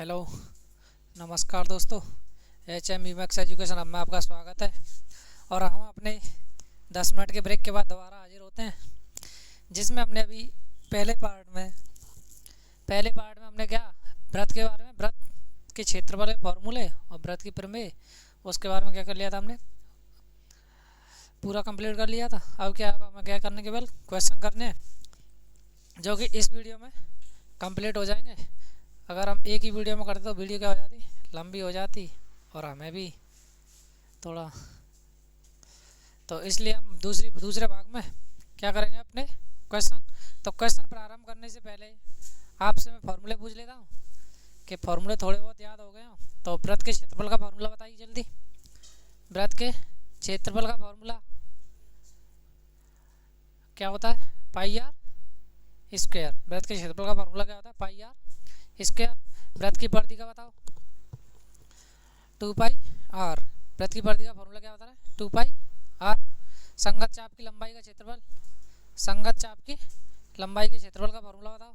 Hello, नमस्कार दोस्तों। HM max education hub में आपका स्वागत है। और हम अपने 10 मिनट के ब्रेक के बाद दोबारा हाजिर होते हैं, जिसमें हमने अभी पहले पार्ट में हमने क्या वृत्त के बारे में, वृत्त के क्षेत्रफल के फॉर्मूले और वृत्त की प्रमेय, उसके बारे में क्या कर लिया था, हमने पूरा कंप्लीट कर लिया था। अब क्या, अब हमें क्या करने, केवल क्वेश्चन करने हैं, जो कि इस वीडियो में कंप्लीट हो जाएंगे। अगर हम एक ही वीडियो में करते तो वीडियो क्या हो जाती, लंबी हो जाती, और हमें भी थोड़ा, तो इसलिए हम दूसरे भाग में क्या करेंगे, अपने क्वेश्चन। तो क्वेश्चन प्रारंभ करने से पहले आपसे मैं फॉर्मूले पूछ लेता हूँ कि फॉर्मूले थोड़े बहुत याद हो गए हों। तो वृत्त के क्षेत्रफल का फॉर्मूला बताइए जल्दी। वृत्त के क्षेत्रफल का फॉर्मूला क्या होता है, पाई आर स्क्वायर। वृत्त के क्षेत्रफल का फॉर्मूला क्या होता है, पाई आर स्क्वायर। वृत्त की परिधि का बताओ, 2 पाई आर। वृत्त की परिधि का फॉर्मूला क्या होता है, 2 पाई आर। संगत चाप की लंबाई का क्षेत्रफल, संगत चाप की लंबाई के क्षेत्रफल का फॉर्मूला बताओ,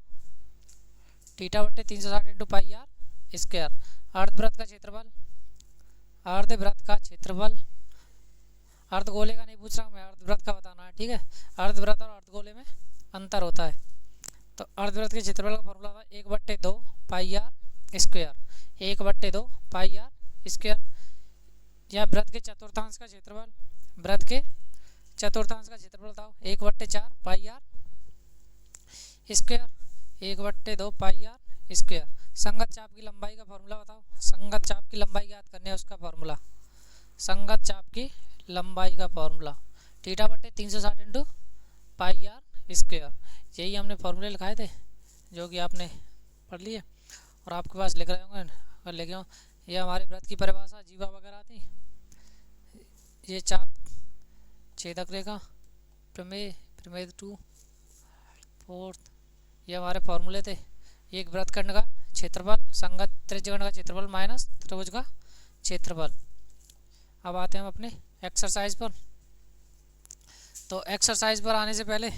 थीटा बट्टे 360 इंटू पाई आर स्क्वायर। अर्धवृत्त का क्षेत्रफल, अर्धवृत्त का क्षेत्रफल, अर्धगोले का नहीं पूछ रहा हूँ मैं, अर्धवृत्त का बताना है, ठीक है। अर्धवृत्त और अर्धगोले में अंतर होता है। तो अर्धवृत्त के क्षेत्रफल का फॉर्मूला था 1/2 pi r square, 1/2 pi r square. या वृत्त के चतुर्थांश का क्षेत्रफल, वृत्त के चतुर्थांश का क्षेत्रफल बताओ, 1/4 pi r square, 1/2 pi r square. संगत चाप की लंबाई का फॉर्मूला बताओ, संगत चाप की लंबाई याद करनी है, उसका फॉर्मूला, संगत चाप की लंबाई का फॉर्मूला थीटा बट्टे 360 इंटू पाई आर स्क्वायर। यही हमने फॉर्मूले लिखाए थे, जो कि आपने पढ़ लिए और आपके पास लिख रहे होंगे, अगर लिखे हो। ये हमारे वृत्त की परिभाषा, जीवा वगैरह थी। ये चाप, छेदक रेखा, प्रमेय, प्रमेय 2, फोर्थ, ये हमारे फॉर्मूले थे। एक वृत्तखंड का क्षेत्रफल, संगत त्रिज्यखंड का क्षेत्रफल माइनस त्रिभुज का क्षेत्रफल। अब आते हैं हम अपने एक्सरसाइज पर। तो एक्सरसाइज पर आने से पहले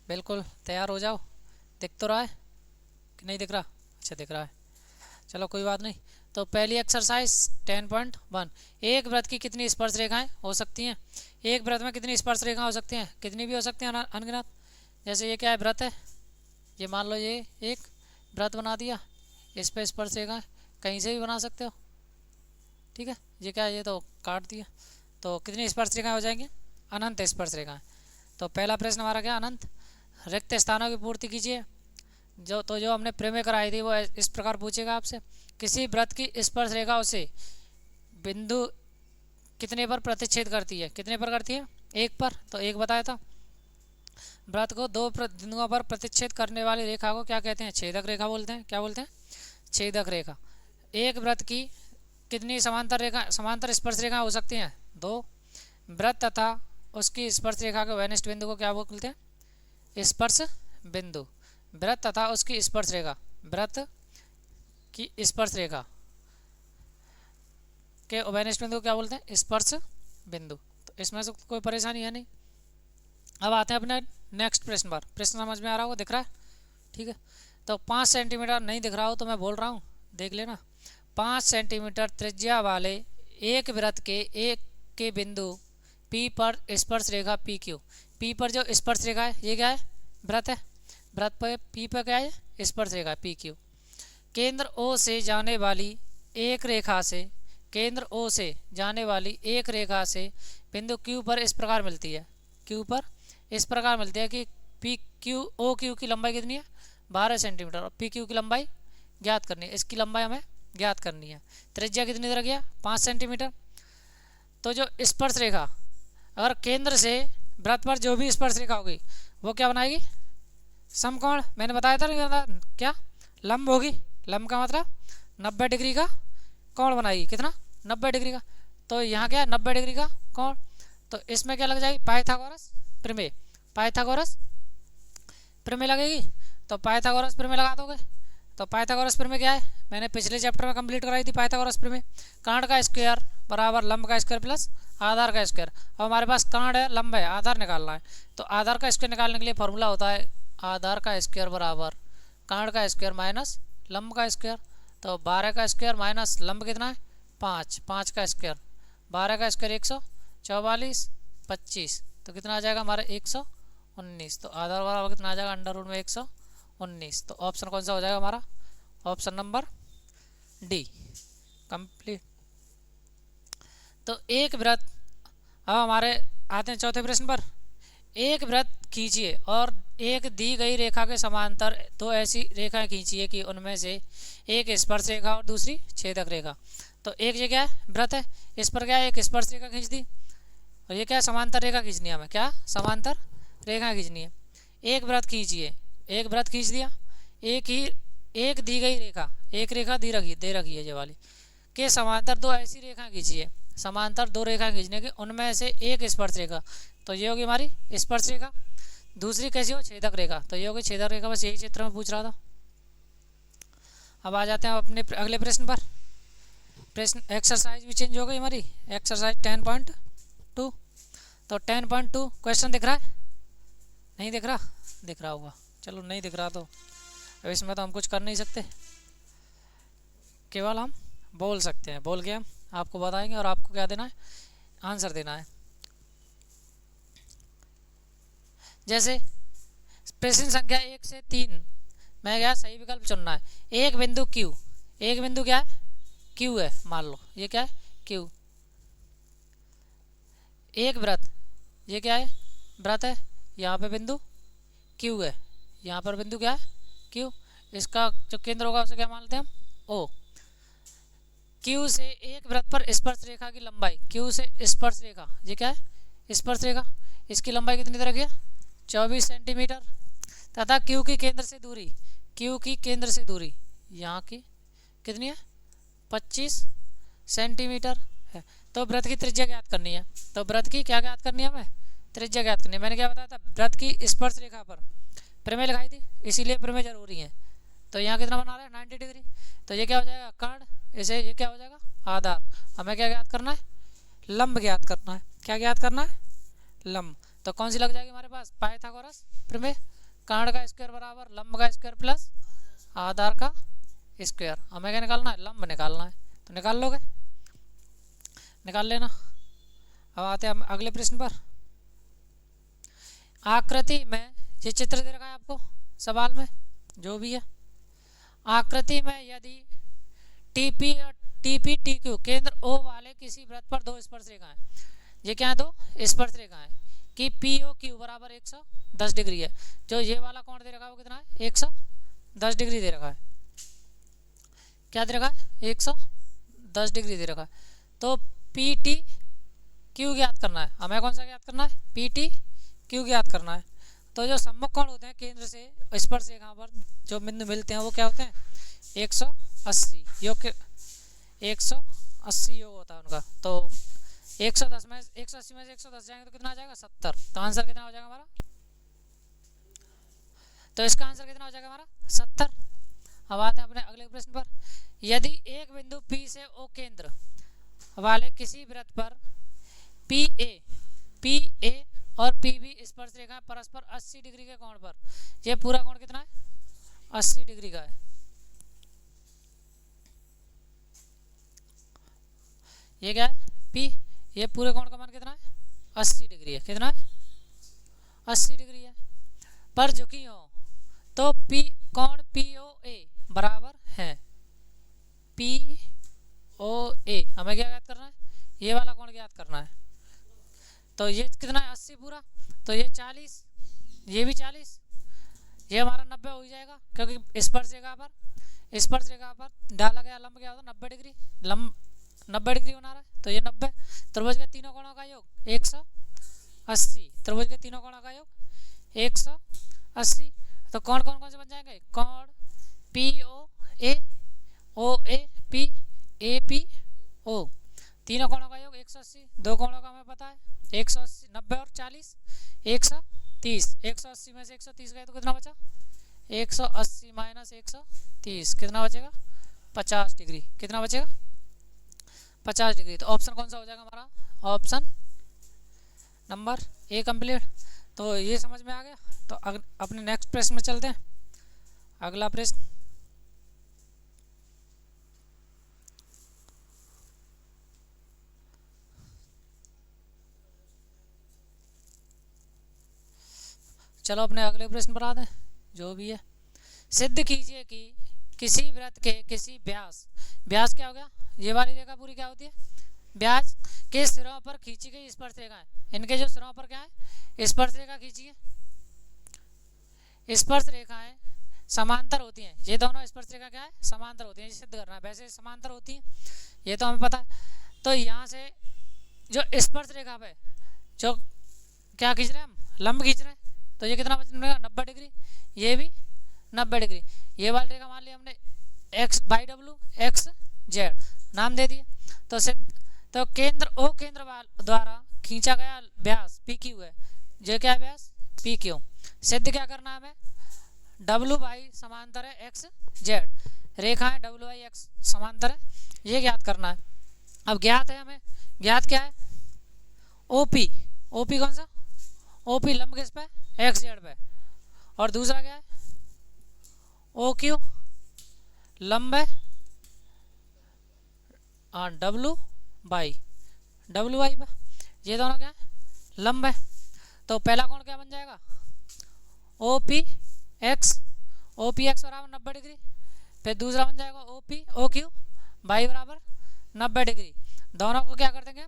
बिल्कुल तैयार हो जाओ। दिख तो रहा है कि नहीं दिख रहा? अच्छा दिख रहा है, चलो कोई बात नहीं। तो पहली एक्सरसाइज 10.1, एक वृत्त की कितनी स्पर्श रेखाएं हो सकती हैं। एक वृत्त में कितनी स्पर्श रेखाएं हो सकती हैं, कितनी भी हो सकती हैं, अनगिनत। जैसे ये क्या है, वृत्त है, ये मान लो ये एक वृत्त बना दिया, इस पर स्पर्श रेखाएं कहीं से भी बना सकते हो, ठीक है। ये क्या है, ये तो काट दिया, तो कितनी स्पर्श रेखाएं हो जाएंगी, अनंत स्पर्श रेखाएं। तो पहला प्रश्न हमारा क्या, अनंत। रिक्त स्थानों की पूर्ति कीजिए। जो हमने प्रमेय कराई थी वो इस प्रकार पूछेगा आपसे, किसी वृत्त की स्पर्श रेखा उसे बिंदु कितने पर प्रतिच्छेद करती है, कितने पर करती है, 1 पर। तो 1 बताया था। वृत्त को 2 बिंदुओं पर प्रतिच्छेद करने वाली रेखा को क्या कहते हैं, छेदक रेखा बोलते हैं। क्या बोलते हैं, छेदक रेखा। एक वृत्त की कितनी समांतर स्पर्श रेखा हो सकती हैं, 2। वृत्त तथा उसकी स्पर्श रेखा के वैनिष्ठ बिंदु को क्या बोलते हैं, स्पर्श बिंदु। वृत्त तथा उसकी स्पर्श रेखा, वृत्त की स्पर्श रेखा के वैनिष्ठ बिंदु को क्या बोलते हैं, स्पर्श बिंदु। तो इसमें से कोई परेशानी है नहीं। अब आते हैं अपने नेक्स्ट प्रश्न पर। प्रश्न समझ में आ रहा होगा, दिख रहा है, ठीक है। तो 5 सेंटीमीटर नहीं दिख रहा हो तो मैं बोल रहा हूँ, देख लेना। 5 सेंटीमीटर त्रिज्या वाले एक वृत्त के एक के बिंदु P पर स्पर्श रेखा PQ। P पर जो स्पर्श रेखा है, ये क्या है, वृत्त है। वृत्त पर P पर क्या है, स्पर्श रेखा PQ। केंद्र O से जाने वाली एक रेखा से, केंद्र O से जाने वाली एक रेखा से बिंदु Q पर इस प्रकार मिलती है, Q पर इस प्रकार मिलती है कि OQ की लंबाई कितनी है, 12 सेंटीमीटर, और PQ की लंबाई ज्ञात करनी है। इसकी लंबाई हमें ज्ञात करनी है। त्रिज्या कितनी दे गया, 5 सेंटीमीटर। तो जो स्पर्श रेखा, अगर केंद्र से वृत्त पर जो भी स्पर्श रेखा होगी वो क्या बनाएगी, समकोण। मैंने बताया था नहीं, क्या लंब होगी। लंब का मतलब 90 डिग्री का कोण बनाएगी, कितना, 90 डिग्री का। तो यहाँ क्या है, 90 डिग्री का कोण। तो इसमें क्या लग जाएगी, पाइथागोरस प्रमेय, पाइथागोरस प्रमेय लगेगी। तो पाइथागोरस प्रमेय लगा दोगे। तो पाइथागोरस प्रमेय क्या है, मैंने पिछले चैप्टर में कंप्लीट कराई थी। पाइथागोरस प्रमेय, कांड का स्क्वायर बराबर लंब का स्क्वायर प्लस आधार का स्क्वायर। अब हमारे पास कांड है, लंब है, आधार निकालना है। तो आधार का स्क्वायर निकालने के लिए फॉर्मूला होता है आधार का स्क्वायर बराबर कांड का स्क्वायर माइनस लंब का स्क्वायर। तो 12 का स्क्वायर माइनस लंब कितना है 5, 5 का स्क्वायर, 12 का स्क्वायर 144, 25 तो कितना आ जाएगा हमारा 119। तो आधा बराबर कितना आ जाएगा अंडर रूट में 119। तो ऑप्शन कौन सा हो जाएगा हमारा, ऑप्शन नंबर डी कंप्लीट। तो एक वृत्त, अब हमारे आते हैं चौथे प्रश्न पर। एक वृत्त खींचिए और एक दी गई रेखा के समांतर दो ऐसी रेखाएं खींचिए कि उनमें से एक स्पर्श रेखा और दूसरी छेदक रेखा। तो एक ये क्या है वृत्त है, इस पर क्या है एक स्पर्श रेखा खींच दी और ये क्या है समांतर रेखा खींचनी है हमें, क्या समांतर रेखा खींचनी है। एक वृत्त खींचिए, एक वृत्त खींच दिया, एक दी गई रेखा, एक रेखा दे रखी है ये वाली के समांतर दो ऐसी रेखा खींचिए, समांतर दो रेखा खींचने के उनमें से एक स्पर्श रेखा, तो ये होगी हमारी स्पर्श रेखा, दूसरी कैसी हो छेदक रेखा, तो ये होगी छेदक रेखा। बस यही चित्र में पूछ रहा था। अब आ जाते हैं अपने अगले प्रश्न पर। प्रश्न एक्सरसाइज भी चेंज हो गई हमारी, एक्सरसाइज 10.2। तो 10.2 क्वेश्चन दिख रहा है, नहीं दिख रहा, दिख रहा होगा, चलो नहीं दिख रहा तो अब इसमें तो हम कुछ कर नहीं सकते, केवल हम बोल सकते हैं, बोल के हम आपको बताएंगे और आपको क्या देना है, आंसर देना है। जैसे प्रश्न संख्या 1 से 3 में क्या सही विकल्प चुनना है। एक बिंदु Q, एक बिंदु क्या है Q है, मान लो ये क्या है Q। एक वृत्त, ये क्या है वृत्त है, यहाँ पे बिंदु Q है, यहाँ पर बिंदु क्या है Q, इसका जो केंद्र होगा उसे क्या मान लेते हैं हम O। Q से एक वृत्त पर स्पर्श रेखा की लंबाई, Q से स्पर्श रेखा, ये क्या है स्पर्श रेखा, इसकी लंबाई कितनी तरह की है 24 सेंटीमीटर, तथा Q की केंद्र से दूरी, Q की केंद्र से दूरी यहाँ की कितनी है 25 सेंटीमीटर है। तो वृत्त की त्रिज्या ज्ञात करनी है, तो वृत्त की क्या ज्ञात करनी है हमें, त्रिज्या ज्ञात करनी है। मैंने क्या बताया था, वृत्त की स्पर्श रेखा पर प्रमेय लगाई थी, इसीलिए प्रमेय जरूरी है। तो यहाँ कितना बना रहा है 90 डिग्री, तो ये क्या हो जाएगा कर्ण, इसे ये क्या हो जाएगा आधार। हमें क्या ज्ञात करना है, लंब ज्ञात करना है। क्या ज्ञात करना है, लंब। तो कौन सी लग जाएगी हमारे पास, पाइथागोरस प्रमेय, कर्ण का स्क्वायर बराबर लंब का स्क्वायर प्लस आधार का स्क्वायर। हमें क्या निकालना है, लंब निकालना है, तो निकाल लोगे, निकाल लेना। अब आते हैं हम अगले प्रश्न पर। आकृति में ये चित्र दे रखा है आपको सवाल में जो भी है, आकृति में यदि टीपी और टीक्यू केंद्र O वाले किसी वृत्त पर दो स्पर्श रेखाएं, ये क्या है दो स्पर्श रेखाएं कि POQ बराबर 110 डिग्री है। जो ये वाला कोण दे रखा है वो कितना है 110 डिग्री दे रखा है, क्या दे रखा है 110 डिग्री दे रखा है। तो PTQ ज्ञात करना है, हमें कौन सा ज्ञात करना है PTQ ज्ञात करना है। तो जो सम्मुख कोण होते हैं केंद्र से स्पर्श रेखा पर जो बिंदु मिलते हैं वो क्या होते हैं 180 योग, 180 योग होता है उनका। तो 110 में 180 में से 110 जाएंगे तो कितना आ जाएगा 70। तो आंसर कितना हो जाएगा हमारा, तो इसका आंसर कितना हो जाएगा हमारा 70। अब आते हैं अपने अगले प्रश्न पर। यदि एक बिंदु P से O केंद्र वाले किसी वृत्त पर PA और PB स्पर्श रेखा परस्पर 80 डिग्री के कोण पर, यह पूरा कोण कितना है 80 डिग्री का है। ये क्या है P, ये पूरे कोण का मान कितना है 80 डिग्री है, कितना है 80 डिग्री है। पर झुकी हो तो कोण POA बराबर है POA। हमें क्या ज्ञात करना है, ये वाला कोण ज्ञात करना है। तो ये कितना है 80 पूरा, तो ये 40, ये भी 40, ये हमारा 90 हो जाएगा क्योंकि स्पर्श रेखा पर डाला गया लंब क्या होता है 90 डिग्री, लंब 90 डिग्री बना रहा है। तो ये 90, त्रिभुज के तीनों कोणों का योग 180, त्रिभुज के तीनों कोणों का योग 180। तो कोण कौन कौन से बन जाएंगे, कोण POA OA PAPO, तीनों कोणों का योग 180। दो कोणों का हमें पता है 180, 90 और 40 130, 180 में से 130 गए तो कितना बचा 180 माइनस 130 कितना बचेगा 50 डिग्री, कितना बचेगा 50 डिग्री। तो ऑप्शन कौन सा हो जाएगा हमारा, ऑप्शन नंबर A कंप्लीट। तो ये समझ में आ गया। तो अपने नेक्स्ट प्रश्न में चलते हैं। अगला प्रश्न, चलो अपने अगले प्रश्न पर आते हैं, जो भी है। सिद्ध कीजिए कि किसी वृत्त के किसी व्यास, व्यास क्या हो गया, ये वाली रेखा पूरी क्या होती है, व्यास के सिरों पर खींची गई स्पर्श रेखा है, इनके जो सिरों पर क्या है, स्पर्श रेखा खींचिए। स्पर्श रेखाएं समांतर होती हैं, ये दोनों स्पर्श रेखा क्या है, समांतर होती हैं, ये सिद्ध करना है। वैसे समांतर होती हैं, ये तो हमें पता है। तो यहाँ से जो स्पर्श रेखा पे जो क्या खींच रहे हैं हम, लंब खींच रहे हैं, तो ये कितना बनेगा, 90 डिग्री, ये भी 90 डिग्री। ये वाली रेखा मान लिया हमने x by W x Z नाम दे दिए। तो तो केंद्र ओ केंद्र द्वारा खींचा गया व्यास पी क्यू है, जो क्या व्यास पी क्यू। सिद्ध क्या करना है हमें, डब्ल्यू बाई समांतर है एक्स जेड, रेखा है डब्ल्यू बाई एक्स समांतर है, ये ज्ञात करना है। अब ज्ञात है हमें, ज्ञात क्या है, ओपी, ओपी कौन सा, ओपी लंब किस पे, एक्स जेड पे, और दूसरा क्या है, ओ क्यू लंब है डब्ल्यू बाई पे, ये दोनों क्या है, लंब है। तो पहला कोण क्या बन जाएगा, ओ पी एक्स बराबर 90 डिग्री, फिर दूसरा बन जाएगा ओ क्यू बाई बराबर 90 डिग्री। दोनों को क्या कर देंगे,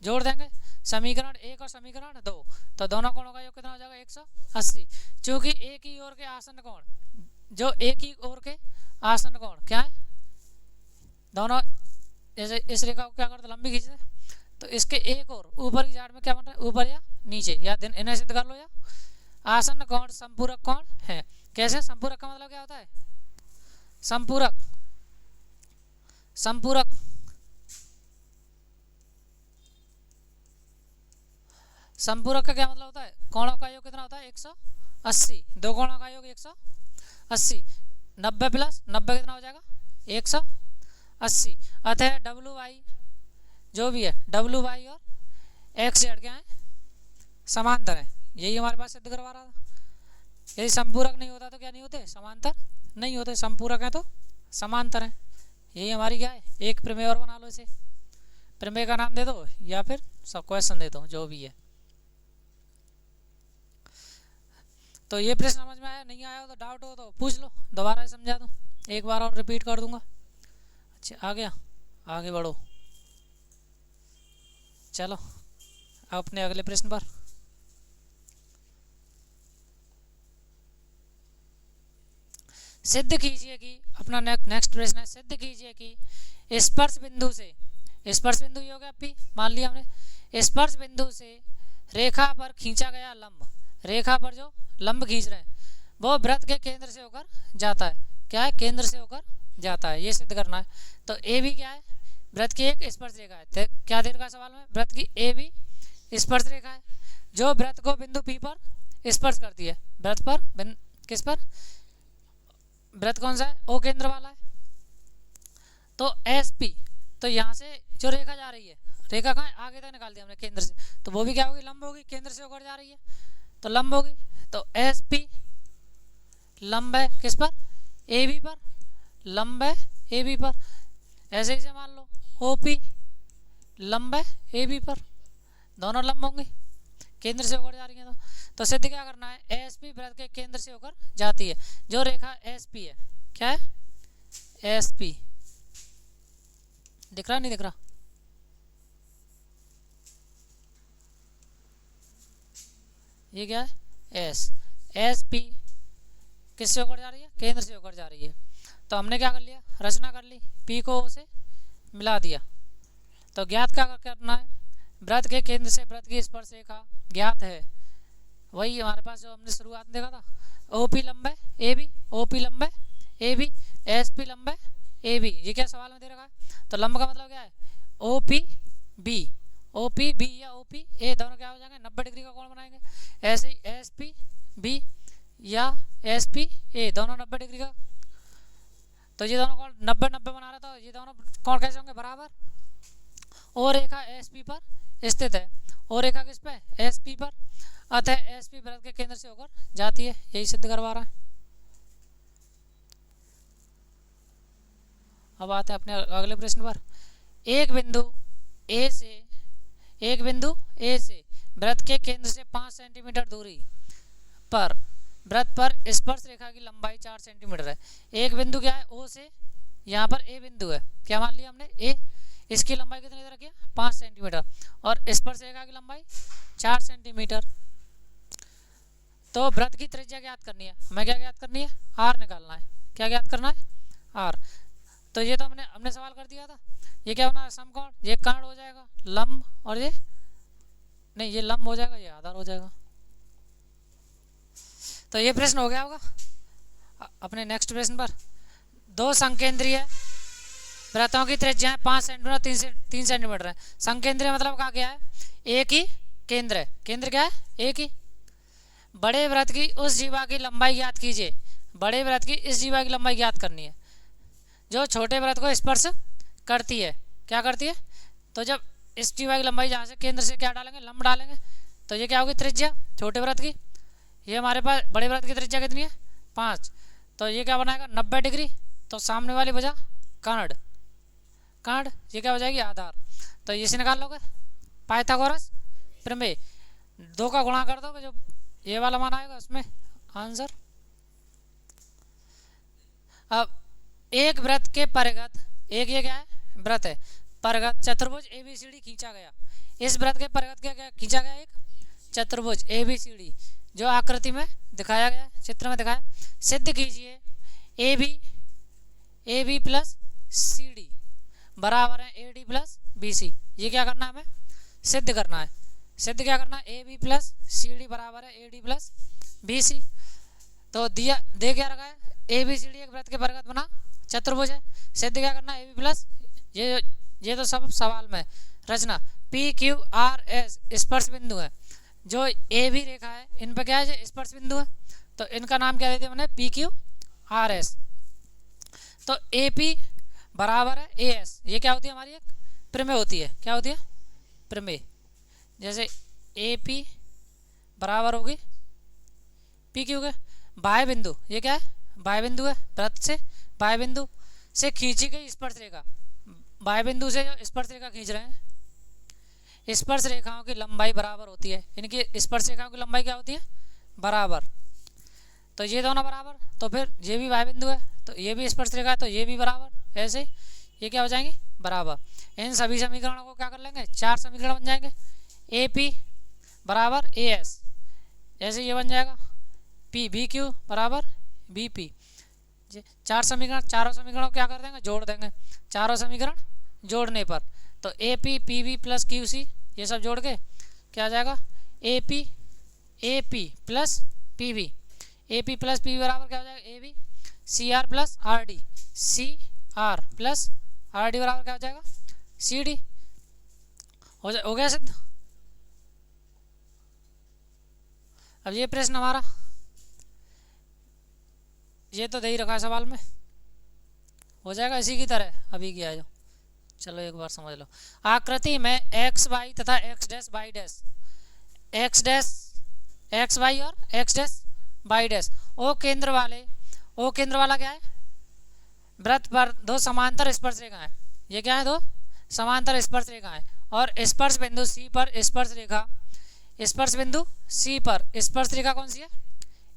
जोड़ देंगे, समीकरण 1 और समीकरण 2, तो दोनों कोणों का योग कितना हो जाएगा, 180। चूंकि एक ही ओर के आसन्न कोण, जो एक ही ओर के आसन्न कोण क्या है, दोनों जैसे इस रेखा को क्या करते, लंबी खींचते, तो इसके एक और ऊपर की साइड में क्या बन रहा है, ऊपर या नीचे, या इन्हें सिद्ध कर लो, या आसन्न कोण संपूरक कोण है। कैसे, संपूरक का मतलब क्या होता है, संपूरक, संपूरक संपूरक का क्या मतलब होता है, कोणों का योग कितना होता है, 180, दो कोणों का योग 180, 90 प्लस 90 कितना हो जाएगा, 180। अतः डब्ल्यू वाई जो भी है, डब्ल्यू वाई और एक्स जेड क्या है, समांतर है। यही हमारे पास सिद्ध करवा रहा था। यदि संपूरक नहीं होता तो क्या नहीं होते, समांतर नहीं होते, संपूरक है तो समांतर है। यही हमारी क्या है, एक प्रमेय और बना लो, इसे प्रमेय का नाम दे दो या फिर सब क्वेश्चन दे दो, जो भी है। तो ये प्रश्न समझ में आया, नहीं आया हो तो डाउट हो तो पूछ लो, दोबारा समझा दूँ, एक बार और रिपीट कर दूंगा। अच्छा आ गया, आगे बढ़ो, चलो अपने अगले प्रश्न पर। सिद्ध कीजिए कि, अपना नेक्स्ट प्रश्न है, सिद्ध कीजिए कि स्पर्श बिंदु से, स्पर्श बिंदु ये हो गया पी, मान लिया हमने, स्पर्श बिंदु से रेखा पर खींचा गया लंब, रेखा पर जो लंब खींच रहे हैं वो वृत्त के केंद्र से होकर जाता है, क्या है, केंद्र से होकर जाता है, ये सिद्ध करना है। तो ए भी क्या है, वृत्त की एक स्पर्श रेखा है। तो क्या दे रखा है सवाल में, वृत्त की ए भी स्पर्श रेखा है, जो वृत्त को बिंदु पी पर स्पर्श करती है, वृत्त पर, किस पर, वृत्त कौन सा है, ओ केंद्र वाला है। तो एस पी, तो यहाँ से जो रेखा जा रही है, रेखा कहाँ है, आगे तक निकाल दिया हमने केंद्र से, तो वो भी क्या होगी, लंब होगी, केंद्र से होकर जा रही है तो लंब होगी। तो एस पी लंब है किस पर, ए बी पर, लंब है ए बी पर। ऐसे ही से मान लो ओ पी लंब है ए बी पर, दोनों लंब होंगे, केंद्र से होकर जा रही है। तो सिद्ध क्या करना है, एस पी वृत्त के केंद्र से होकर जाती है, जो रेखा एस पी है, क्या है, एस पी, दिख रहा नहीं दिख रहा, ये क्या है, एस पी किससे होकर जा रही है, केंद्र से होकर जा रही है। तो हमने क्या कर लिया, रचना कर ली, पी को ओ से मिला दिया। तो ज्ञात क्या करना है, वृत्त के केंद्र से वृत्त की स्पर्श रेखा ज्ञात है, वही हमारे पास जो हमने शुरुआत में देखा था, ओ पी लंब है ए बी, ओ पी लंब है ए बी, एस पी लंब है ए बी, ये क्या सवाल में दे रखा है। तो लंब का मतलब क्या है, O P B, O P B या ओ पी ए दोनों क्या हो जाएंगे, 90 डिग्री का कोण बनाएंगे। ऐसे ही एस पी बी या एस पी ए दोनों 90 डिग्री का, तो ये दोनों कोण 90-90 बना रहा था, ये दोनों कोण कैसे होंगे, बराबर। और रेखा एस पी पर स्थित है, और रेखा किस पे, एस पी पर, अतः एस पी वृत्त के केंद्र से होकर जाती है, यही सिद्ध करवा रहा है। अब आते हैं अपने अगले प्रश्न पर। एक बिंदु ए से वृत्त के केंद्र से 5 सेंटीमीटर दूरी वृत्त पर स्पर्श रेखा की लंबाई 4 सेंटीमीटर है। एक बिंदु क्या है ओ से, यहाँ पर ए बिंदु है, क्या मान लिया हमने ए, इसकी लंबाई कितनी दे रखी है 5 सेंटीमीटर और स्पर्श रेखा की लंबाई 4 सेंटीमीटर। तो वृत्त की त्रिज्या ज्ञात करनी है, हमें क्या ज्ञात करनी है आर निकालना है। क्या ज्ञात करना है आर। तो ये तो हमने सवाल कर दिया था। ये क्या होना है समकोण, ये कर्ण हो जाएगा लंब और ये नहीं, ये लंब हो जाएगा, ये आधार हो जाएगा। तो ये प्रश्न हो गया होगा। अपने नेक्स्ट प्रश्न पर, दो संकेंद्रीय वृत्तों की त्रिज्या 5 सेंटीमीटर 3 सेंटीमीटर है। संकेंद्रीय मतलब कहा गया है एक ही केंद्र है, केंद्र क्या है एक ही। बड़े वृत्त की उस जीवा की लंबाई ज्ञात कीजिए। बड़े वृत्त की इस जीवा की लंबाई ज्ञात करनी है जो छोटे वृत्त को स्पर्श करती है। क्या करती है, तो जब इस जीवा की लंबाई जहाँ से केंद्र से क्या डालेंगे लंब डालेंगे, तो ये क्या होगी त्रिज्या छोटे वृत्त की। ये हमारे पास बड़े वृत्त की त्रिज्या कितनी है 5, तो ये क्या बनाएगा 90 डिग्री। तो सामने वाली वजह कर्ण, कर्ण ये क्या हो जाएगी आधार। तो इसे निकाल लोगे पाइथागोरस प्रमेय, 2 का गुणा कर दोगे जो ये वाला मान आएगा उसमें आंसर। अब एक वृत्त के परिगत, एक ये क्या है वृत्त है, परिगत चतुर्भुज ABCD खींचा गया। इस वृत्त के परिगत क्या क्या खींचा गया, एक चतुर्भुज ABCD जो आकृति में दिखाया गया है, चित्र में दिखाया। सिद्ध कीजिए AB प्लस CD बराबर है AD प्लस BC। ये क्या करना है हमें सिद्ध करना है। सिद्ध क्या करना है AB प्लस CD बराबर है AD प्लस BC। तो दिया दे क्या रखा है ABCD एक वृत्त के परिगत बना चतुर्भुज है। सिद्ध क्या करना है AB प्लस, ये तो सब सवाल में रचना PQRS स्पर्श बिंदु है। जो AB रेखा है इन पर क्या है स्पर्श बिंदु है, तो इनका नाम क्या देते हैं मैंने PQRS। तो AP बराबर है AS, ये क्या होती है हमारी एक प्रमेय होती है। क्या होती है प्रमेय। जैसे AP बराबर होगी PQ के बाह्य बिंदु, ये क्या है बाह्य बिंदु है, वृत्त से बाह्य बिंदु से खींची गई स्पर्श रेखा, बाह्य बिंदु से जो स्पर्श रेखा खींच रहे हैं स्पर्श रेखाओं की लंबाई बराबर होती है। इनकी स्पर्श रेखाओं की लंबाई क्या होती है बराबर। तो ये दोनों बराबर, तो फिर ये भी बाह्य बिंदु है तो ये भी स्पर्श रेखा है तो ये भी बराबर, ऐसे ये क्या हो जाएंगे बराबर। इन सभी समीकरणों को क्या कर लेंगे 4 समीकरण बन जाएंगे। AP बराबर AS, ऐसे ये बन जाएगा BQ बराबर BP। 4 समीकरण, चारों समीकरणों को क्या कर देंगे जोड़ देंगे। चारों समीकरण जोड़ने पर तो AP PB प्लस QC ये सब जोड़ के क्या आ जाएगा AP plus PB, AP plus PB बराबर क्या हो जाएगा AB CR plus RD, CR plus RD बराबर क्या हो जाएगा CD। हो गया सिद्ध। अब ये प्रश्न हमारा ये तो दे ही रखा है सवाल में, हो जाएगा इसी की तरह अभी किया जो। चलो एक बार समझ लो। आकृति में एक्स वाई तथा X dash Y dash, X dash X Y और X dash Y dash O केंद्र वाला क्या है वृत्त पर 2 समांतर स्पर्श रेखाएं। ये क्या है 2 समांतर स्पर्श रेखाएं और स्पर्श बिंदु C पर स्पर्श रेखा, स्पर्श बिंदु C पर स्पर्श रेखा कौन सी है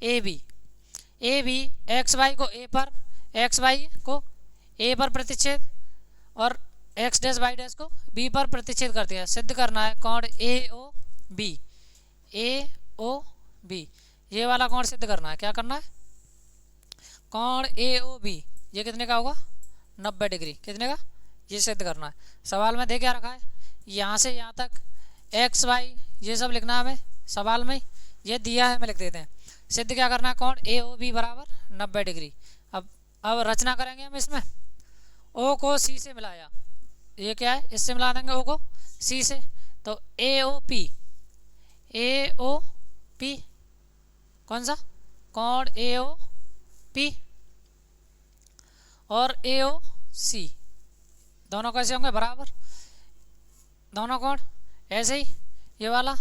AB एक्स वाई को A पर, एक्स वाई को A पर प्रतिच्छेद और एक्स डैश वाई डैश को B पर प्रतिच्छेद करती है। सिद्ध करना है कोण AOB, ये वाला कोण सिद्ध करना है। क्या करना है कोण AOB ये कितने का होगा 90 डिग्री, कितने का ये सिद्ध करना है। सवाल में दे क्या रखा है यहाँ से यहाँ तक एक्स वाई ये सब लिखना है हमें, सवाल में ये दिया है हमें लिख देते हैं। सिद्ध क्या करना है कोण AOB बराबर 90 डिग्री। अब रचना करेंगे हम इसमें। O को C से मिलाया, ये क्या है इससे मिला देंगे O को C से, तो AOP कौन सा कोण AOP और AOC दोनों कैसे होंगे बराबर, दोनों कोण ऐसे ही। ये वाला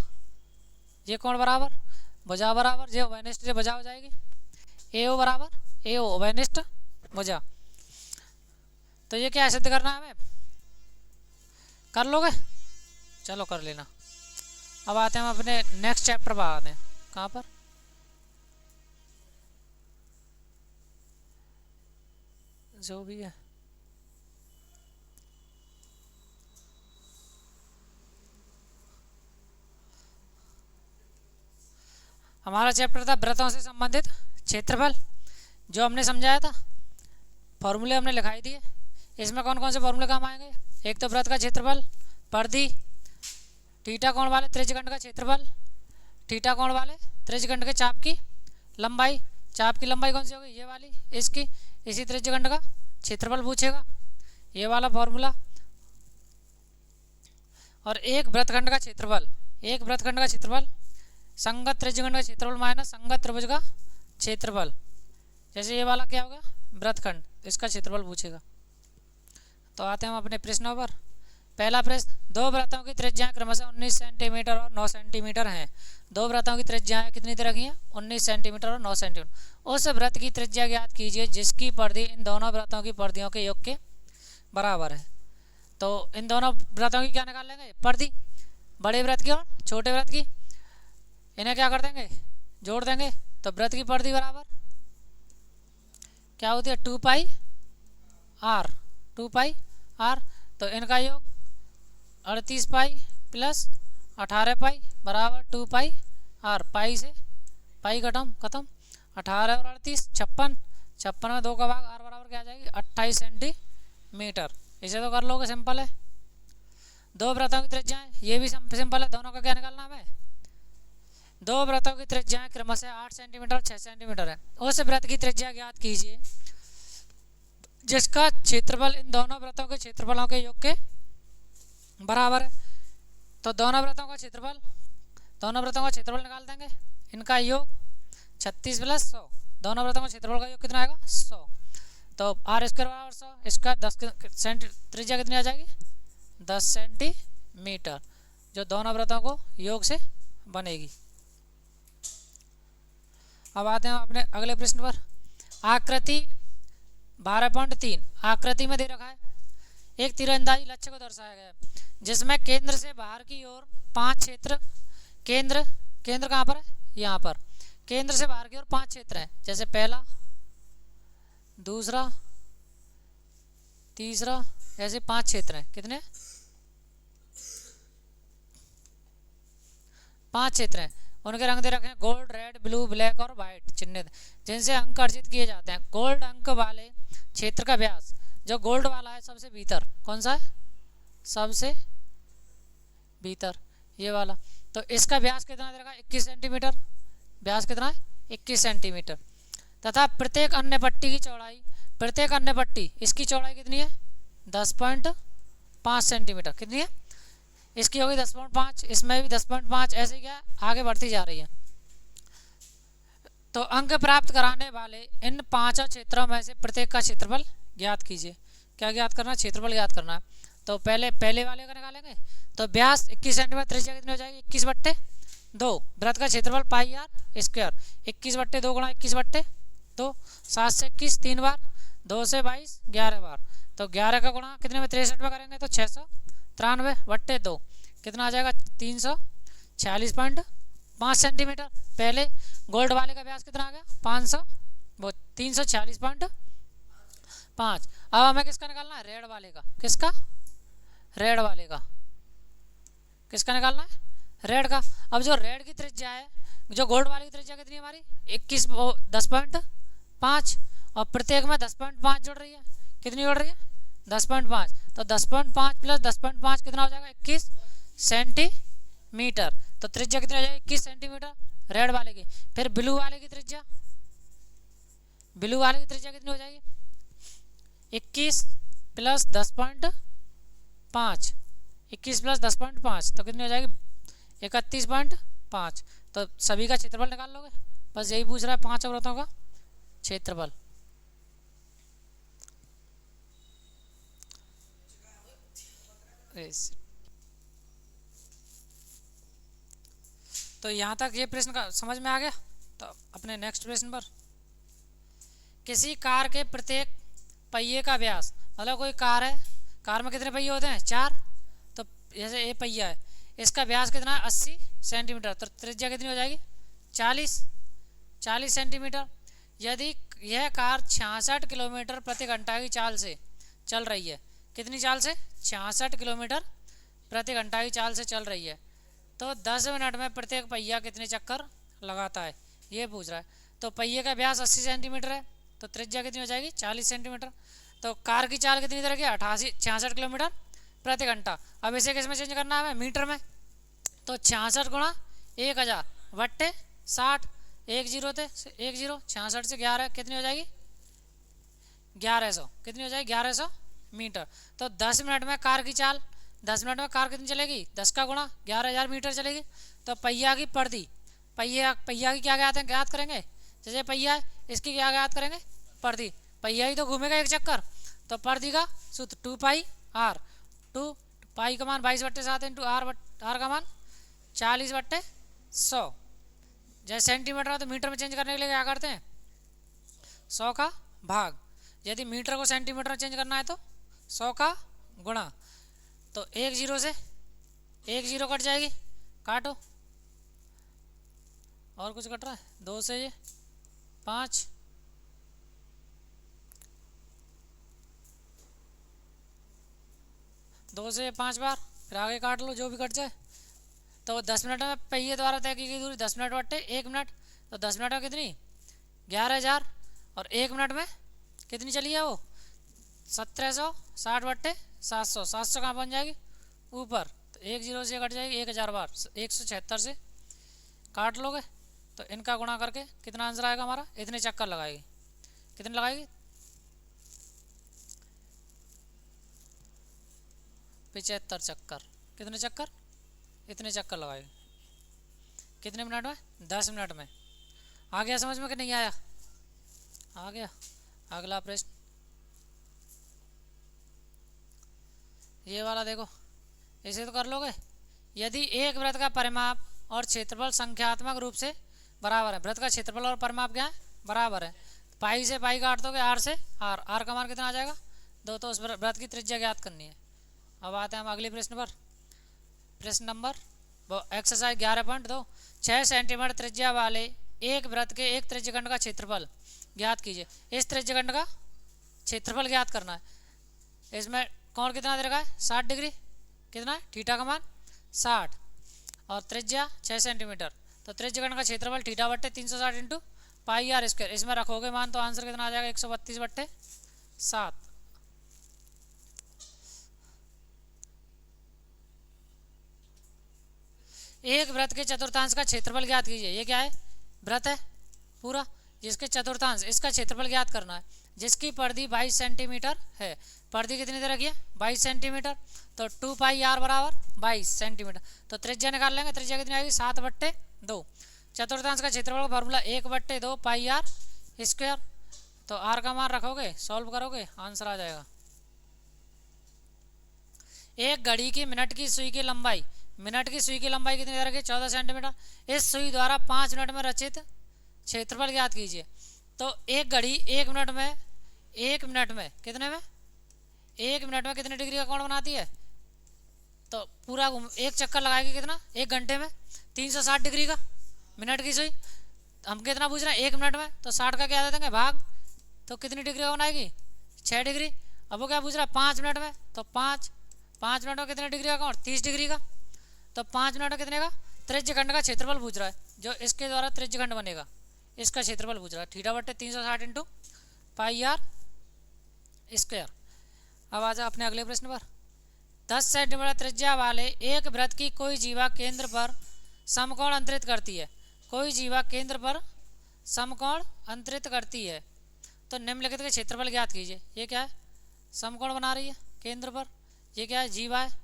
ये कोण बराबर भुजा बराबर जो उभयनिष्ठ से भुजा हो जाएगी AO बराबर AO उभयनिष्ठ भुजा। तो ये क्या सिद्ध करना है हमें, कर लोगे चलो कर लेना। अब आते हैं हम अपने नेक्स्ट चैप्टर पर आते हैं। कहाँ पर जो भी है। हमारा चैप्टर था वृत्तों से संबंधित क्षेत्रफल, जो हमने समझाया था, फॉर्मूले हमने लिखाई दिए। इसमें कौन कौन से फॉर्मूले काम आएंगे? एक तो वृत्त का क्षेत्रफल, परिधि, थीटा कोण वाले त्रिज्यखंड का क्षेत्रफल, थीटा कोण वाले त्रिज्यखंड के चाप की लंबाई, चाप की लंबाई कौन सी होगी? ये वाली, इसकी, इसी त्रिज्यखंड का क्षेत्रफल पूछेगा, ये वाला फॉर्मूला। और एक वृत्तखंड का क्षेत्रफल, एक वृत्तखंड का क्षेत्रफल संगत त्रिज्यखंड का क्षेत्रफल माइनस संगत त्रिभुज का क्षेत्रफल। जैसे ये वाला क्या होगा? वृत्तखंड, इसका क्षेत्रफल पूछेगा। तो आते हैं हम अपने प्रश्नों पर। पहला प्रश्न, दो वृत्तों की त्रिज्याएं क्रमशः 19 सेंटीमीटर और 9 सेंटीमीटर हैं। दो वृत्तों की त्रिज्याएं कितनी दे रखी हैं? 19 सेंटीमीटर और 9 सेंटीमीटर। उस वृत्त की त्रिज्या ज्ञात कीजिए जिसकी परिधि इन दोनों वृत्तों की परिधियों के योग के बराबर है। तो इन दोनों वृत्तों की क्या निकाल लेंगे? परिधि, बड़े वृत्त की और छोटे वृत्त की, इन्हें क्या कर देंगे? जोड़ देंगे। तो वृत्त की परिधि बराबर क्या होती है? 2 पाई आर, 2 पाई आर। तो इनका योग 38 पाई प्लस 18 पाई बराबर 2 पाई आर। पाई से पाई खत्म, 18 और 38 56, 56 में 2 का भाग, आर बराबर क्या आ जाएगी? 28 सेंटीमीटर। इसे तो कर लोगे, सिंपल है। दो वृत्तों की त्रिज्याएं, ये भी सिंपल है, दोनों का क्या निकालना हमें? दो वृत्तों की त्रिज्याएं क्रमशः 8 सेंटीमीटर और 6 सेंटीमीटर है। उस वृत्त की त्रिज्या ज्ञात कीजिए जिसका क्षेत्रफल इन दोनों वृत्तों के क्षेत्रफलों के योग के बराबर है। तो दोनों वृत्तों का क्षेत्रफल निकाल देंगे। इनका योग 36 प्लस 100, दोनों वृत्तों का क्षेत्रफल का योग कितना आएगा? 100। तो आर स्क्वायर बराबर 100, इसका 10 त्रिज्या कितनी आ जाएगी? 10 सेंटीमीटर, जो दोनों वृत्तों को योग से बनेगी। अब आते हैं अपने अगले प्रश्न पर। आकृति 12.3 आकृति में दे रखा है, एक तीरंदाजी लक्ष्य को दर्शाया गया है जिसमें केंद्र से बाहर की ओर 5 क्षेत्र, केंद्र कहाँ पर है? यहाँ पर। केंद्र से बाहर की ओर 5 क्षेत्र हैं, जैसे पहला, दूसरा, तीसरा, ऐसे 5 क्षेत्र हैं। कितने? 5 क्षेत्र हैं। उनके रंग दे रखे हैं गोल्ड, रेड, ब्लू, ब्लैक और वाइट चिन्हित, जिनसे अंक अर्जित किए जाते हैं। गोल्ड अंक वाले क्षेत्र का व्यास, जो गोल्ड वाला है सबसे भीतर, कौन सा है? सबसे भीतर, ये वाला। तो इसका व्यास कितना दे रखा है? 21 सेंटीमीटर। व्यास कितना है? 21 सेंटीमीटर। तथा प्रत्येक अन्य पट्टी की चौड़ाई, प्रत्येक अन्य पट्टी, इसकी चौड़ाई कितनी है? 10.5 सेंटीमीटर। कितनी है? इसकी होगी 10.5, इसमें भी 10.5, ऐसे क्या आगे बढ़ती जा रही है। तो अंक प्राप्त कराने वाले इन 5 क्षेत्रों में से प्रत्येक का क्षेत्रफल ज्ञात कीजिए। क्या ज्ञात करना? क्षेत्रफल ज्ञात करना है। तो पहले वाले का निकालेंगे। तो व्यास 21 सेंटीमीटर, त्रिज्या कितनी हो जाएगी? 21/2। वृत्त का क्षेत्रफल पाई आर स्क्वायर, 21/2 गुणा 21/2, 7 से 21 3 बार, 2 से 22 11 बार। तो 11 का गुणा कितने में? 63 में करेंगे तो 693/2 कितना आ जाएगा? 346.5 सेंटीमीटर। पहले गोल्ड वाले का व्यास कितना आ गया? 346.5। अब हमें किसका निकालना है? रेड वाले का। किसका? रेड वाले का। किसका निकालना है? रेड का। अब जो रेड की त्रिज्या है, जो गोल्ड वाले की त्रिज्या कितनी है हमारी? 10.5, और प्रत्येक में 10.5 जुड़ रही है। कितनी जुड़ रही है? 10.5। तो 10.5 प्लस 10.5 कितना हो जाएगा? 21 सेंटीमीटर। तो त्रिज्या कितनी हो जाएगी? 21 सेंटीमीटर रेड वाले की। फिर ब्लू वाले की त्रिज्या, ब्लू वाले की त्रिज्या कितनी हो जाएगी? 21 प्लस 10.5, 21 प्लस 10.5 तो कितनी हो जाएगी? 31.5। तो सभी का क्षेत्रफल निकाल लोगे। बस यही पूछ रहा है, 5 वृत्तों का क्षेत्रफल। तो यहाँ तक ये प्रश्न का समझ में आ गया। तो अपने नेक्स्ट प्रश्न पर, किसी कार के प्रत्येक पहिए का व्यास, मतलब कोई कार है, कार में कितने पहिए होते हैं? 4। तो जैसे ये पहिया है, इसका व्यास कितना है? 80 सेंटीमीटर। तो त्रिज्या कितनी हो जाएगी? 40 सेंटीमीटर। यदि यह कार 66 किलोमीटर प्रति घंटा की चाल से चल रही है, कितनी चाल से? 66 किलोमीटर प्रति घंटा की चाल से चल रही है, तो 10 मिनट में प्रत्येक पहिया कितने चक्कर लगाता है, ये पूछ रहा है। तो पहिए का व्यास 80 सेंटीमीटर है, तो त्रिज्या कितनी हो जाएगी? 40 सेंटीमीटर। तो कार की चाल कितनी तरह की? 66 किलोमीटर प्रति घंटा। अब इसे किस में चेंज करना है? हमें मीटर में। तो 66 गुणा 1000 बट्टे 60, 1 0 थे 1 0, 66 से 11 कितनी हो जाएगी? 1100। कितनी हो जाएगी? 1100 मीटर। तो 10 मिनट में कार की चाल, 10 मिनट में कार कितनी चलेगी? 10 का गुणा 11000 मीटर चलेगी। तो पहिया की परिधि, पहिया की क्या ज्ञात करेंगे? जैसे पहिया है, इसकी क्या ज्ञात करेंगे? परिधि। पहिया ही तो घूमेगा एक चक्कर, तो परिधि का सूत्र 2 पाई आर। 2 पाई का मान 22/7 इंटू आर का मान 40/100। जैसे सेंटीमीटर है तो मीटर में चेंज करने के लिए क्या करते हैं? 100 का भाग। यदि मीटर को सेंटीमीटर में चेंज करना है तो 100 का गुणा। तो 1 0 से 1 0 कट जाएगी, काटो। और कुछ कट रहा है? 2 से ये 5, 2 से 5 बार, फिर आगे काट लो जो भी कट जाए। तो 10 मिनट में पहिए द्वारा तय की गई दूरी 10 मिनट बट्टे 1 मिनट। तो 10 मिनट में कितनी? 11000। और 1 मिनट में कितनी चली है वो? 1760 बट्टे 700। 700 कहाँ बन जाएगी? ऊपर। तो 1 0 से कट जाएगी 1000 बार, 176 से काट लोगे। तो इनका गुणा करके कितना आंसर आएगा हमारा? इतने चक्कर लगाएगी। कितने लगाएगी? 75 चक्कर। कितने चक्कर? इतने चक्कर लगाएगी। कितने मिनट में? 10 मिनट में। आ गया समझ में कि नहीं आया? आ गया। अगला प्रश्न ये वाला देखो, इसे तो कर लोगे। यदि एक वृत्त का परिमाप और क्षेत्रफल संख्यात्मक रूप से बराबर है, वृत्त का क्षेत्रफल और परिमाप क्या है? बराबर है। पाई से पाई काट दोगे, आर से आर, आर का मान कितना आ जाएगा? 2। तो उस वृत्त की त्रिज्या ज्ञात करनी है। अब आते हैं हम अगले प्रश्न पर। प्रश्न नंबर एक्सरसाइज 11.2। 6 सेंटीमीटर त्रिज्या वाले एक वृत्त के एक त्रिज्यखंड का क्षेत्रफल ज्ञात कीजिए। इस त्रिज्यखंड का क्षेत्रफल ज्ञात करना है। इसमें कोण कितना दे रखा है? 60 डिग्री। कितना है? थीटा का मान 60 और त्रिज्या 6 सेंटीमीटर। तो त्रिज्यखंड का क्षेत्रफल थीटा बट्टे 360 इंटू पाई आर स्क्वायर। इसमें रखोगे मान तो आंसर कितना आ जाएगा? 132/7। एक वृत्त के चतुर्थांश का क्षेत्रफल ज्ञात कीजिए। ये क्या है? वृत्त है पूरा, जिसके चतुर्थांश, इसका क्षेत्रफल ज्ञात करना है, जिसकी परिधि 22 सेंटीमीटर है। परिधि कितनी तरह की है? 22 सेंटीमीटर। तो 2 पाई आर बराबर 22 सेंटीमीटर। तो त्रिज्या निकाल लेंगे। त्रिज्या कितनी आएगी? 7/2। चतुर्थांश का क्षेत्रफल का फॉर्मूला 1/2 पाई आर स्क्वायर। तो आर का मान रखोगे, सॉल्व करोगे, आंसर आ जाएगा। एक घड़ी की मिनट की सुई की लंबाई, मिनट की सुई की लंबाई कितनी तरह की? 14 सेंटीमीटर। इस सुई द्वारा 5 मिनट में रचित क्षेत्रफल ज्ञात कीजिए। तो एक घड़ी 1 मिनट में, 1 मिनट में कितने में? 1 मिनट में कितने डिग्री का कोण बनाती है? तो पूरा एक चक्कर लगाएगी कितना? 1 घंटे में 360 डिग्री का। मिनट की सुई हम कितना पूछ रहे हैं? 1 मिनट में। तो 60 का क्या दे देंगे? भाग। तो कितनी डिग्री का बनाएगी? 6 डिग्री। अब वो क्या पूछ रहा है? 5 मिनट में। तो 5 मिनट में कितने डिग्री का कोण? 30 डिग्री का। तो 5 मिनट में कितने का? त्रिज्यखंड का क्षेत्रफल पूछ रहा है, जो इसके द्वारा त्रिज्यखंड बनेगा, इसका क्षेत्रफल पूछ रहा है। थीटा बट्टे 360 इंटू पाई आर स्क्वायर। अब आ जाओ अपने अगले प्रश्न पर। 10 सेंटीमीटर त्रिज्या वाले एक वृत्त की कोई जीवा केंद्र पर समकोण अंतरित करती है। कोई जीवा केंद्र पर समकोण अंतरित करती है, तो निम्नलिखित के क्षेत्रफल ज्ञात कीजिए। ये क्या है? समकोण बना रही है केंद्र पर। ये क्या है? जीवा है।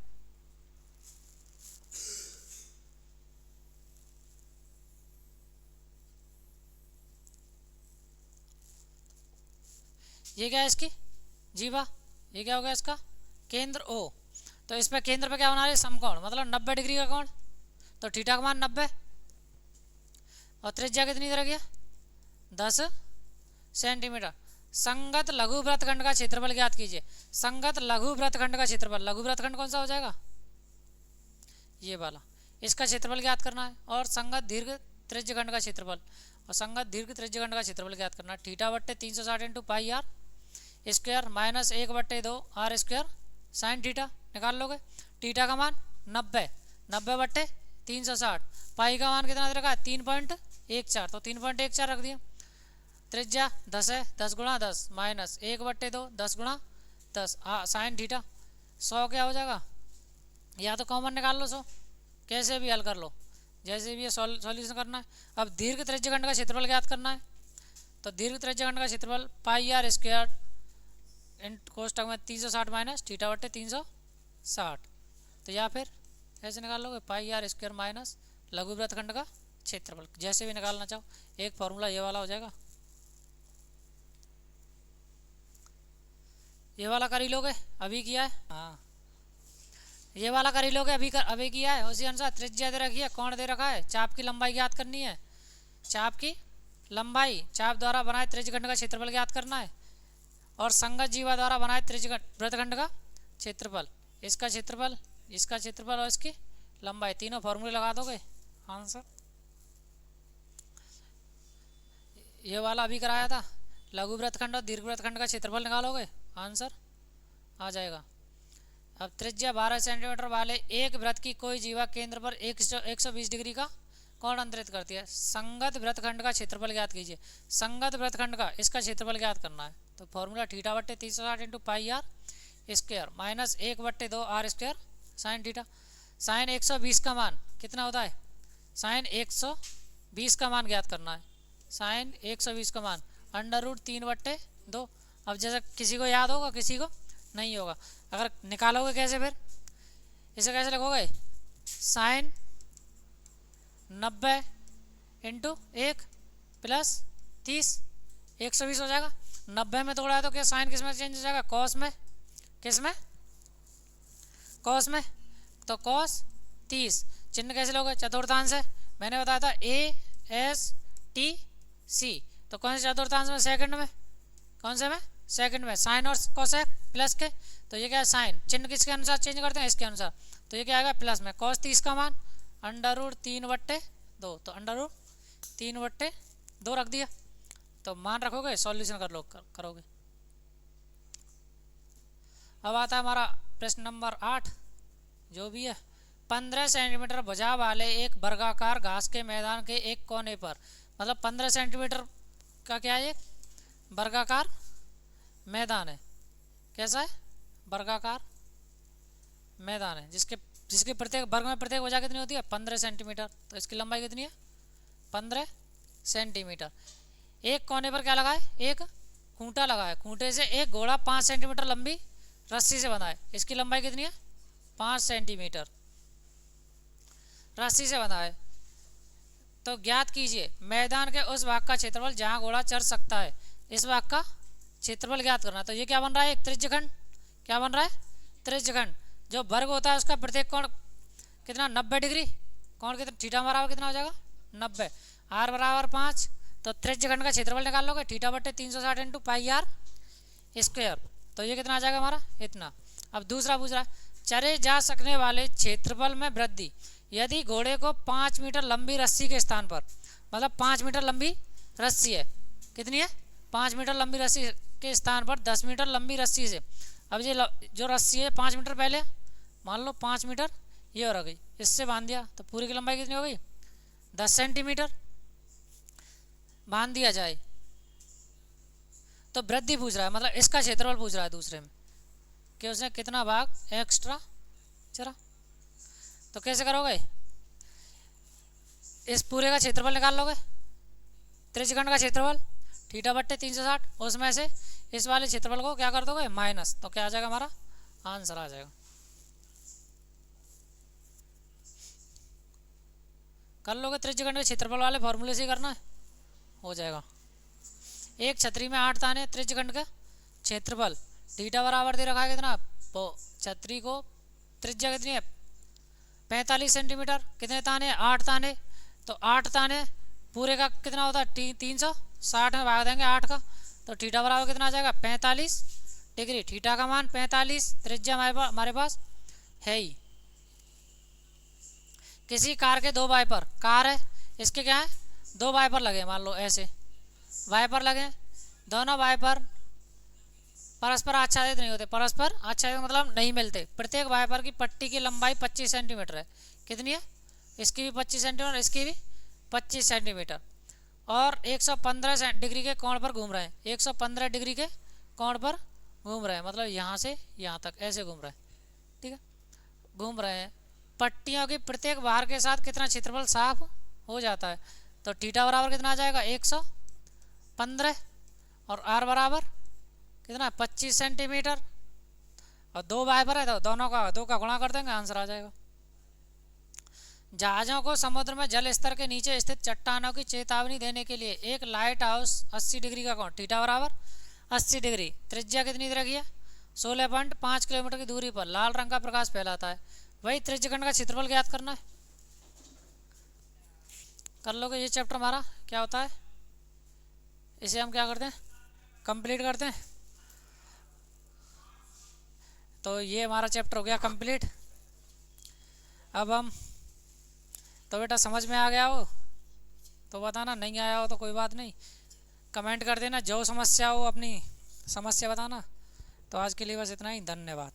ये क्या है? इसकी जीवा। ये क्या होगा? इसका केंद्र ओ। तो इस पे केंद्र पे क्या बना रही है? समकोण, मतलब 90 डिग्री का कोण। तो थीटा का मान 90 और त्रिज्या कितनी तरह की है? 10 सेंटीमीटर। संगत लघु वृत्तखंड का क्षेत्रफल ज्ञात कीजिए। संगत लघु वृत्तखंड का क्षेत्रफल, लघु वृत्तखंड कौन सा हो जाएगा? ये वाला। इसका क्षेत्रफल ज्ञात करना है। और संगत दीर्घ त्रिज्यखंड का क्षेत्रफल, और संगत दीर्घ त्रिज्यखंड का क्षेत्रफल ज्ञात करना है। थीटा बट्टे 360 into pi r square minus 1/2 r square sine theta निकाल लोगे। थीटा का मान 90 बट्टे 360, पाई का मान कितना दे रखा है 3.14, तो 3.14 रख दिया। त्रिज्या 10 है, 10 गुणा 10 माइनस 1/2 10 गुणा 10 साइन थीटा 100 क्या हो जाएगा, या तो कॉमन निकाल लो 100, कैसे भी हल कर लो, जैसे भी ये सॉल्यूशन करना है। अब दीर्घ त्रिज्यखंड का क्षेत्रफल ज्ञात करना है, तो दीर्घ त्रिज्यखंड का क्षेत्रफल पाई आर स्क्वायर कोष्टक में 360 माइनस थीटा बट्टे 360, तो या फिर ऐसे निकाल लोगे पाई आर स्क्वायर माइनस लघु वृत्तखंड का क्षेत्रफल, जैसे भी निकालना चाहो। एक फॉर्मूला ये वाला हो जाएगा, ये वाला कर ही लोगे, अभी किया है। हाँ ये वाला कर ही लोगे, अभी किया है। उसी अनुसार त्रिज्या दे रखी है, कोण दे रखा है, चाप की लंबाई ज्ञात करनी है। चाप की लंबाई, चाप द्वारा बनाए त्रिज्यखंड का क्षेत्रफल ज्ञात करना है, और संगत जीवा द्वारा बनाए त्रिज्यखंड वृत्तखंड का क्षेत्रफल, इसका क्षेत्रफल और इसकी लंबाई, तीनों फॉर्मूले लगा दोगे आंसर। ये वाला अभी कराया था, लघु वृत्तखंड और दीर्घ वृत्तखंड का क्षेत्रफल निकालोगे आंसर आ जाएगा। अब त्रिज्या 12 सेंटीमीटर वाले एक वृत्त की कोई जीवा केंद्र पर 120 डिग्री का कोण अंतरित करती है। संगत वृत्तखंड का क्षेत्रफल ज्ञात कीजिए। संगत वृत्तखंड का इसका क्षेत्रफल ज्ञात करना है, तो फॉर्मूला थीटा बट्टे 360 into pi r square minus 1/2 r square sine theta. Sine 120 का मान कितना होता है, साइन 120 का मान ज्ञात करना है। साइन 120 का मान √3/2। अब जैसे किसी को याद होगा, किसी को नहीं होगा, अगर निकालोगे कैसे, फिर इसे कैसे लिखोगे, साइन 90 इंटू 1 प्लस 30 120 हो जाएगा। 90 में तोड़ा है तो क्या साइन किस में चेंज हो जाएगा, कॉस में, किस में, कॉस में, तो कॉस 30। चिन्ह कैसे लोगे, चतुर्थांश है, मैंने बताया था ASTC, तो कौन से चतुर्थांश में, सेकंड में, कौन से में, सेकंड में, साइन और कोसेक प्लस के, तो ये क्या है साइन, चिन्ह किसके अनुसार चेंज करते हैं, इसके अनुसार, तो ये क्या आएगा प्लस में, कॉस 30 का मान √3/2, तो √3/2 रख दिया, तो मान रखोगे सॉल्यूशन करोगे। अब आता है हमारा प्रश्न नंबर 8, जो भी है। 15 सेंटीमीटर भुजा वाले एक वर्गाकार घास के मैदान के एक कोने पर, मतलब 15 सेंटीमीटर का क्या है, एक वर्गाकार मैदान है। कैसा है, वर्गाकार मैदान है, जिसके प्रत्येक वर्ग में प्रत्येक भुजा कितनी होती है 15 सेंटीमीटर, तो इसकी लंबाई कितनी है 15 सेंटीमीटर। एक कोने पर क्या लगा है, एक खूंटा लगा है, खूंटे से एक घोड़ा 5 सेंटीमीटर लंबी रस्सी से बंधा है, इसकी लंबाई कितनी है 5 सेंटीमीटर रस्सी से बंधा है। तो ज्ञात कीजिए मैदान के उस भाग का क्षेत्रफल जहां घोड़ा चढ़ सकता है, इस भाग का क्षेत्रफल ज्ञात करना। तो ये क्या बन रहा है, एक त्रिज्यखंड, क्या बन रहा है, त्रिज्यखंड। जो वर्ग होता है उसका प्रत्येक कोण कितना 90 डिग्री, कोण कितना, थीटा बराबर कितना हो जाएगा 90, आर बराबर 5, तो त्रिज्यखंड का क्षेत्रफल निकाल लोगे थीटा बट्टे 360 इंटू पाई आर स्क्वायर, तो ये कितना आ जाएगा हमारा इतना। अब दूसरा पूछ रहा है, चरे जा सकने वाले क्षेत्रफल में वृद्धि यदि घोड़े को 5 मीटर लंबी रस्सी के स्थान पर, मतलब 5 मीटर लंबी रस्सी है, कितनी है 5 मीटर लंबी रस्सी के स्थान पर 10 मीटर लंबी रस्सी से, अब ये जो रस्सी है 5 मीटर पहले मान लो 5 मीटर ये हो गई, इससे बांध दिया तो पूरी की लंबाई कितनी हो गई 10 सेंटीमीटर बांध दिया जाए, तो वृद्धि पूछ रहा है, मतलब इसका क्षेत्रफल पूछ रहा है दूसरे में कि उसने कितना भाग एक्स्ट्रा चला। तो कैसे करोगे, इस पूरे का क्षेत्रफल निकाल लोगे, त्रिज्यखंड का क्षेत्रफल थीटा बट्टे 360, उसमें से इस वाले क्षेत्रफल को क्या कर दोगे माइनस, तो क्या आ जाएगा हमारा आंसर आ जाएगा। कर लोगे त्रिज्यखंड के क्षेत्रफल वाले फॉर्मूले से ही करना है, हो जाएगा। एक छतरी में 8 ताने, त्रिज्यखंड का क्षेत्रफल थीटा बराबर दे रखा है कितना, तो छतरी को त्रिज्या कितनी है 45 सेंटीमीटर, कितने ताने 8 ताने, तो 8 ताने पूरे का कितना होता है 360 में भाग देंगे 8 का, तो थीटा बराबर कितना आ जाएगा 45 डिग्री, थीटा का मान 45, त्रिज्या हमारे पास है ही। किसी कार के 2 वाइपर, कार है इसके क्या है दो वाइपर लगे, मान लो ऐसे वाइपर लगे, दोनों वाइपर परस्पर आच्छादित नहीं होते, परस्पर आच्छादित मतलब नहीं मिलते। प्रत्येक वाइपर की पट्टी की लंबाई 25 सेंटीमीटर है। कितनी है? इसकी भी 25 सेंटीमीटर, इसकी भी 25 सेंटीमीटर, और 115 डिग्री के कोण पर घूम रहे हैं। 115 डिग्री के कोण पर घूम रहे हैं, मतलब यहाँ से यहाँ तक ऐसे घूम रहे हैं, ठीक है, घूम रहे हैं। पट्टियों की प्रत्येक बार के साथ कितना क्षेत्रफल साफ हो जाता है? तो थीटा बराबर कितना आ जाएगा? 115, और आर बराबर कितना? 25 सेंटीमीटर, और दो वाइपर है तो दोनों का दो का गुणा कर देंगे, आंसर आ जाएगा। जहाज़ों को समुद्र में जल स्तर के नीचे स्थित चट्टानों की चेतावनी देने के लिए एक लाइट हाउस 80 डिग्री का कोण, थीटा बराबर 80 डिग्री, त्रिज्या कितनी रखी है? 16.5 किलोमीटर की दूरी पर लाल रंग का प्रकाश फैलाता है। वही त्रिज्यखंड का क्षेत्रफल ज्ञात करना है। कर लोगे ये चैप्टर हमारा क्या होता है, इसे हम क्या करते हैं, कंप्लीट करते हैं। तो ये हमारा चैप्टर हो गया कंप्लीट। अब हम तो बेटा समझ में आ गया हो तो बताना, नहीं आया हो तो कोई बात नहीं, कमेंट कर देना, जो समस्या हो अपनी समस्या बताना। तो आज के लिए बस इतना ही, धन्यवाद।